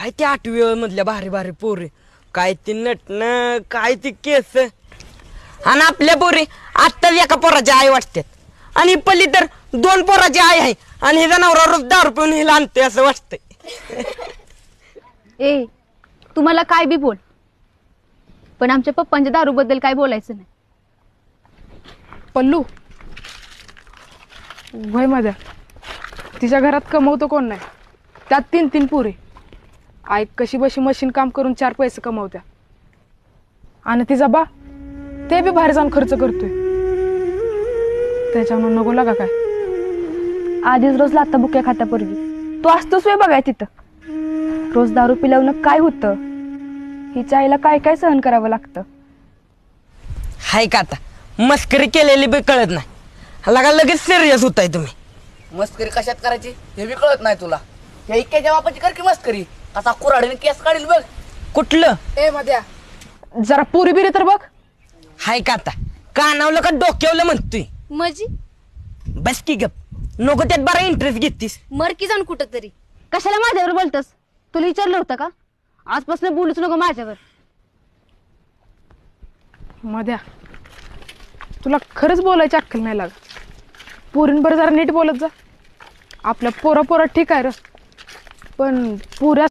काय ते 8वी मधल्या भारी भारी पोरी, काय ती नटणं, काय ती केस. आणि आपल्या पोरी आत्ताच एका पोराची आई वाटतात आणि पल्ली तर 2 पोराची आई आहे आणि हिचा नवरा रोज दारू पिऊन हिला आणते असं वाटतंय. ए तुम्हाला काय बी बोल, पण आमच्या पप्पांच्या दारूबद्दल काय बोलायचं नाही. पल्लू वय माझ्या तिच्या घरात कमवतो कोण नाही, त्यात 3 पुरी. आई कशी बशी मशीन काम करून 4 पैसे कमवत्या आणि तिचा बा ते बी बाहेर जाऊन खर्च करतोय. त्याच्यामुळे नको लागा काय. आधीच रोज लाता बुक्या खाता पोरगी, तो असतोच वे बघाय तिथं. रोज दारू पिल्यावर काय होतं, हिच्या आईला काय काय सहन करावं लागतं. हाय का आता मस्करी केलेली बी कळत नाही, लगा लगेच सिरियस होताय तुम्ही. मस्करी कशात करायची हे बी कळत नाही तुला. या इक्याच्या बापाची कर की मस्करी, कसा कुऱ्हाडीने केस काढील बघ. कुठलं ए मध्या जरा पुरी बिरी तर बघ. हाय का आता कानावलं का डोक्यावलं म्हणतोय. मजी बस की गप, नको त्यात बरा इंटरेस्ट घेतीस. मर की जाऊन कुठं तरी. कशाला माझ्यावर बोलतस, तुला विचारलं होतं का? आजपासून बोलूच नको माझ्यावर. मध्या तुला खरंच बोलायची अक्कल नाही लागत. पोरींबरोबर जरा नीट बोलत जा. आपल्या पोरा ठीक आहे र, पण पुऱ्या